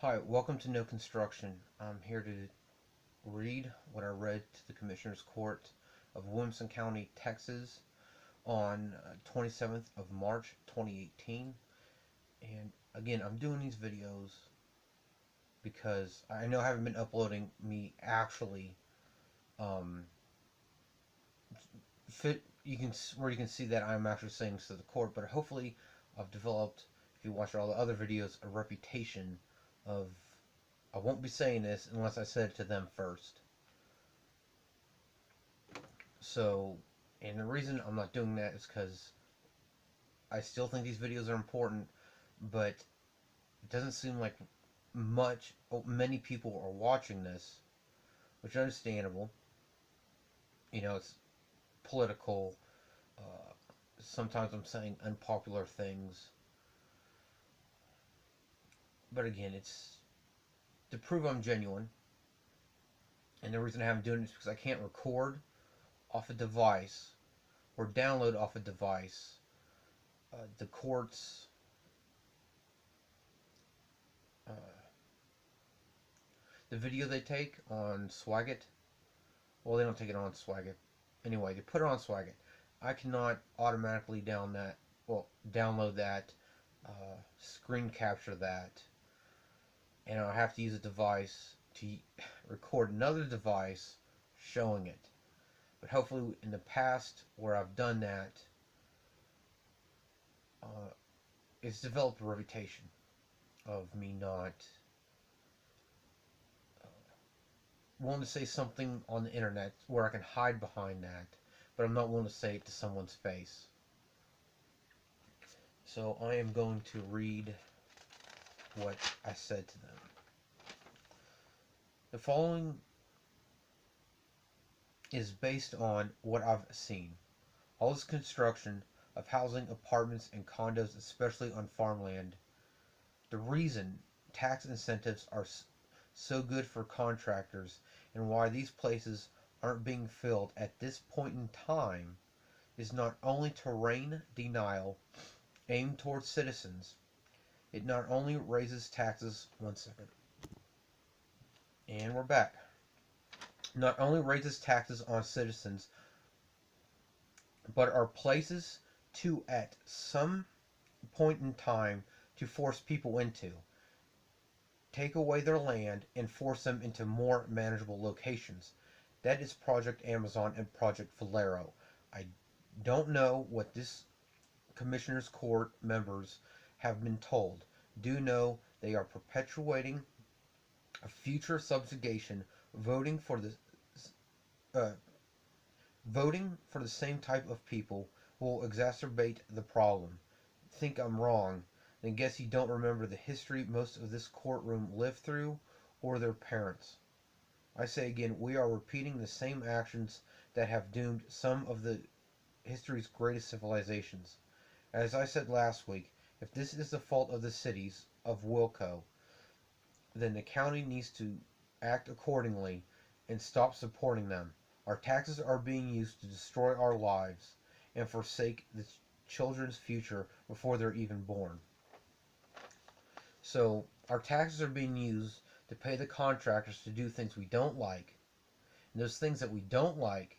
Hi, welcome to No Construction. I'm here to read what I read to the Commissioner's Court of Williamson County, Texas on 27th of March 2018. And again, I'm doing these videos because I know I haven't been uploading me actually fit you can where you can see that I'm actually saying this to the court, but hopefully I've developed, if you watch all the other videos, a reputation of I won't be saying this unless I said it to them first. So, and the reason I'm not doing that is because I still think these videos are important, but it doesn't seem like many people are watching this, which is understandable. You know, it's political. Sometimes I'm saying unpopular things, but again, it's to prove I'm genuine. And the reason I haven't done it is because I can't record off a device or download off a device the court's the video they take on Swagit. Well, they don't take it on Swagit. Anyway, they put it on Swagit. I cannot automatically download that, screen capture that, and I have to use a device to record another device showing it. But hopefully, in the past where I've done that, it's developed a reputation of me not willing to say something on the internet where I can hide behind that, but I'm not willing to say it to someone's face. So I am going to read what I said to them. The following is based on what I've seen. All this construction of housing, apartments, and condos, especially on farmland. The reason tax incentives are so good for contractors and why these places aren't being filled at this point in time is not only terrain denial aimed towards citizens, it not only raises taxes, one second, and we're back, not only raises taxes on citizens, but are places to at some point in time to force people into. Take away their land and force them into more manageable locations. That is Project Amazon and Project Valero. I don't know what this Commissioner's Court members have been told. Do know they are perpetuating a future subjugation, voting for the same type of people will exacerbate the problem. Think I'm wrong? Then guess you don't remember the history most of this courtroom lived through, or their parents. I say again, we are repeating the same actions that have doomed some of the history's greatest civilizations. As I said last week, if this is the fault of the cities of Wilco, then the county needs to act accordingly and stop supporting them. Our taxes are being used to destroy our lives and forsake the children's future before they're even born. So our taxes are being used to pay the contractors to do things we don't like. And those things that we don't like,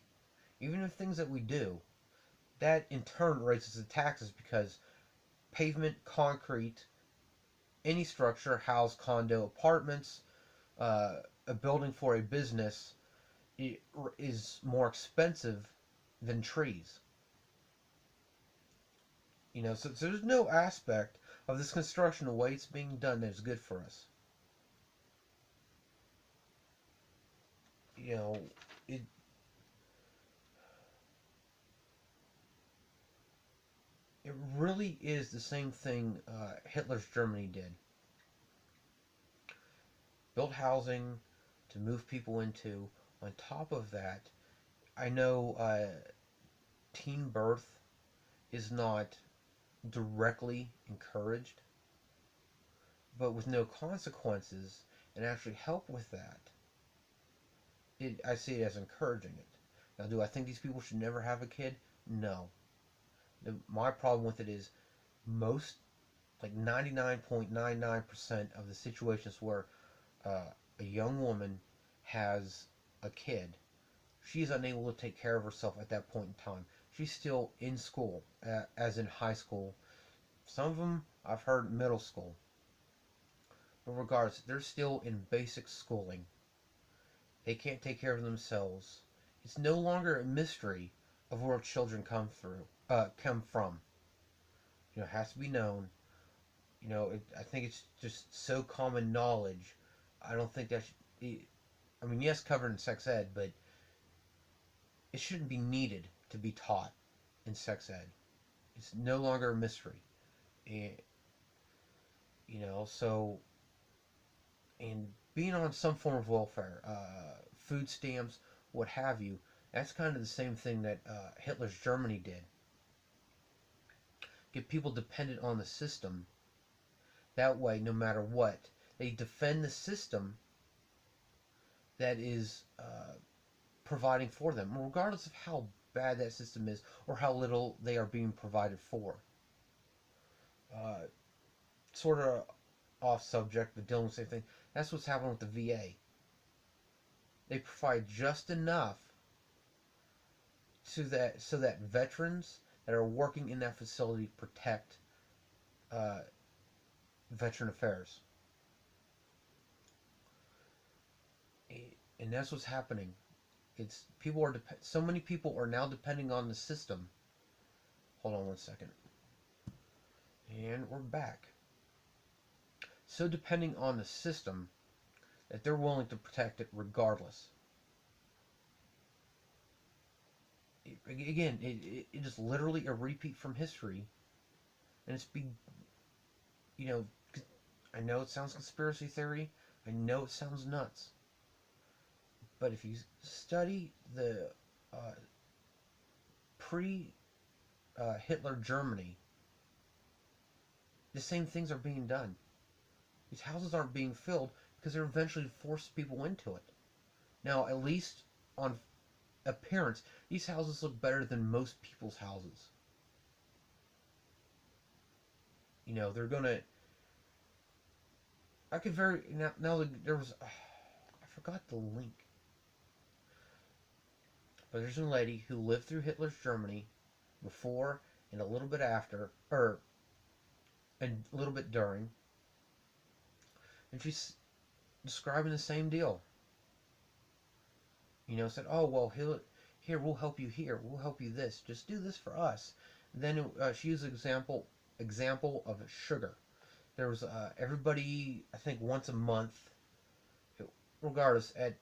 even the things that we do, that in turn raises the taxes because pavement, concrete, any structure, house, condo, apartments, a building for a business is more expensive than trees. You know, so there's no aspect of this construction, the way it's being done, that is good for us. You know, it really is the same thing Hitler's Germany did. Built housing to move people into. On top of that, I know teen birth is not directly encouraged, but with no consequences and actually help with that, I see it as encouraging it. Now, do I think these people should never have a kid? No. My problem with it is most like 99.99% of the situations where a young woman has a kid, she is unable to take care of herself at that point in time. She's still in school, as in high school. Some of them I've heard middle school. But regardless, they're still in basic schooling. They can't take care of themselves. It's no longer a mystery of where children come from. It has to be known. I think it's just so common knowledge. I don't think that I mean, yes, covered in sex ed, but it shouldn't be needed to be taught in sex ed. It's no longer a mystery. And, so, and being on some form of welfare, food stamps, what have you, that's kind of the same thing that Hitler's Germany did. Get people dependent on the system. That way, no matter what, they defend the system that is providing for them, regardless of how bad that system is or how little they are being provided for. Sort of off subject, but dealing with the same thing. That's what's happening with the VA. They provide just enough so that veterans that are working in that facility protect veteran affairs. And that's what's happening. It's so many people are now depending on the system. Hold on one second. And we're back. So depending on the system that they're willing to protect it regardless. It is literally a repeat from history, and I know it sounds conspiracy theory, I know it sounds nuts, but if you study the pre-Hitler Germany, the same things are being done. These houses aren't being filled because they're eventually forced people into it. Now, at least on appearance, these houses look better than most people's houses. They're gonna. I could very now there was. I forgot the link, but there's a lady who lived through Hitler's Germany before and a little bit after, and a little bit during, and she's describing the same deal. Said, "Oh well, here we'll help you here, we'll help you this. Just do this for us." And then she used an example of sugar. There was everybody, I think once a month, regardless, at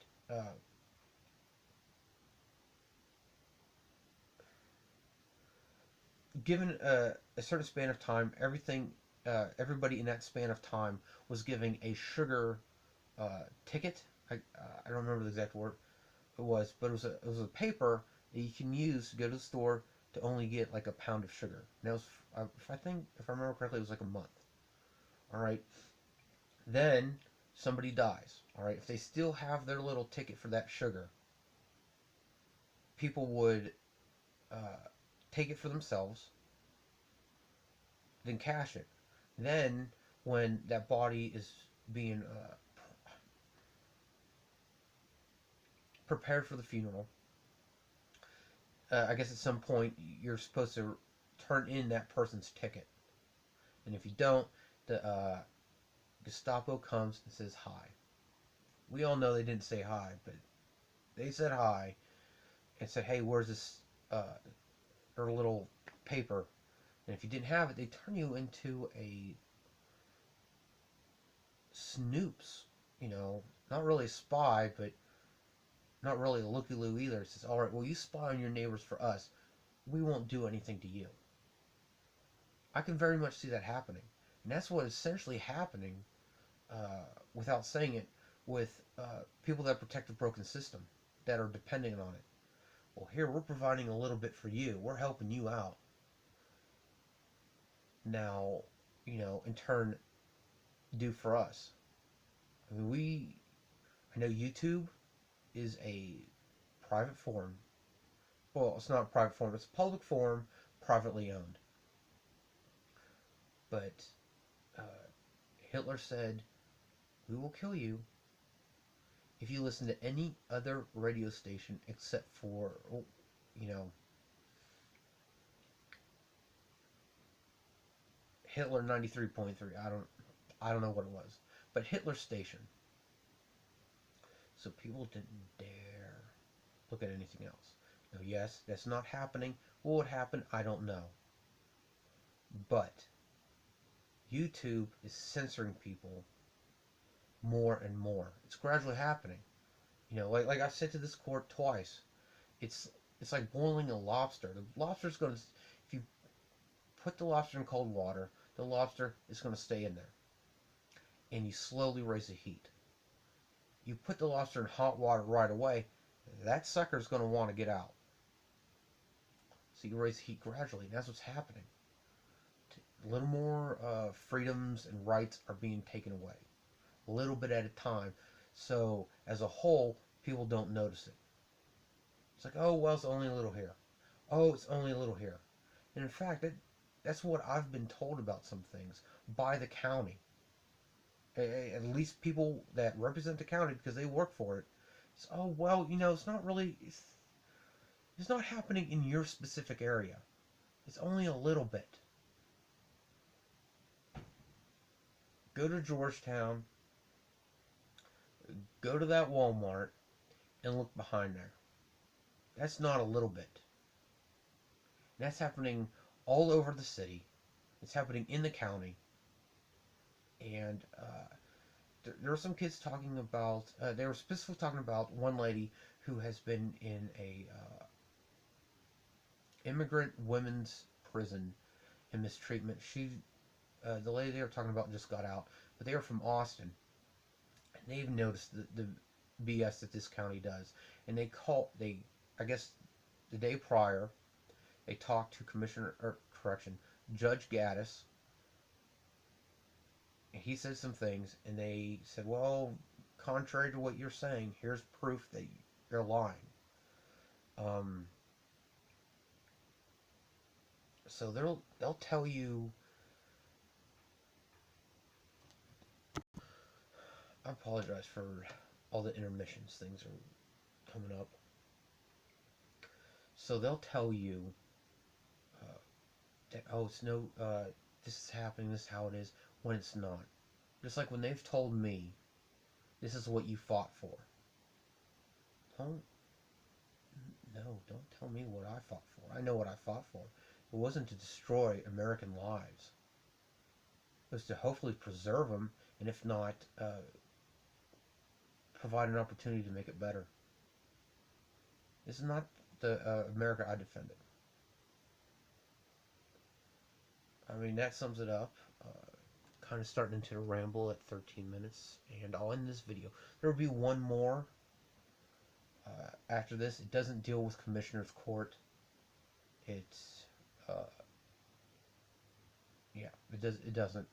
given a certain span of time, everybody in that span of time was giving a sugar ticket. I don't remember the exact word it was, but it was a paper that you can use to go to the store to only get like a pound of sugar. Now, if I remember correctly, it was like a month. All right. Then somebody dies. All right. If they still have their little ticket for that sugar, people would take it for themselves, then cash it. Then, when that body is being prepared for the funeral, I guess at some point you're supposed to turn in that person's ticket. And if you don't, the Gestapo comes and says hi. We all know they didn't say hi, but they said hi and said, "Hey, where's this or little paper?" And if you didn't have it, they turn you into a snoops. Not really a spy, but not really a looky-loo either. It says, "All right, well, you spy on your neighbors for us. We won't do anything to you." I can very much see that happening. And that's what is essentially happening, without saying it, with people that protect the broken system, that are depending on it. Well, here, we're providing a little bit for you. We're helping you out. Now, in turn, do for us. I mean, I know YouTube is a private forum. Well, it's not a private forum. It's a public forum, privately owned. But Hitler said, "We will kill you if you listen to any other radio station except for, you know, Hitler 93.3. I don't know what it was, but Hitler's station." So people didn't dare look at anything else. Now, yes, that's not happening. What would happen? I don't know. But YouTube is censoring people more and more. It's gradually happening. You know, like I said to this court twice, it's it's like boiling a lobster. The lobster's going to, if you put the lobster in cold water, the lobster is going to stay in there, and you slowly raise the heat. You put the lobster in hot water right away, that sucker's going to want to get out. So you raise the heat gradually, and that's what's happening. A little more freedoms and rights are being taken away, a little bit at a time. So as a whole, people don't notice it. It's like, oh, well, it's only a little here. Oh, it's only a little here. And in fact, that's what I've been told about some things by the county. At least people that represent the county, because they work for it. It's, oh, well, you know, it's not really, it's not happening in your specific area. It's only a little bit. Go to Georgetown, go to that Walmart, and look behind there. That's not a little bit. That's happening all over the city. It's happening in the county. And there were some kids talking about, they were specifically talking about one lady who has been in a immigrant women's prison and mistreatment. The lady they were talking about just got out, but they were from Austin. And they've noticed the BS that this county does. And I guess the day prior, they talked to Judge Gaddis. And he said some things, and they said, well, contrary to what you're saying, here's proof that you're lying. So they'll tell you. I apologize for all the intermissions. Things are coming up. So they'll tell you that, oh, it's no, this is happening, this is how it is, when it's not. Just like when they've told me, this is what you fought for. Don't tell me what I fought for. I know what I fought for. It wasn't to destroy American lives. It was to hopefully preserve them, and if not, provide an opportunity to make it better. This is not the America I defended. I mean, that sums it up. Kind of starting into a ramble at 13 minutes, and I'll end this video. There will be one more after this. It doesn't deal with Commissioner's Court. It's yeah, it doesn't.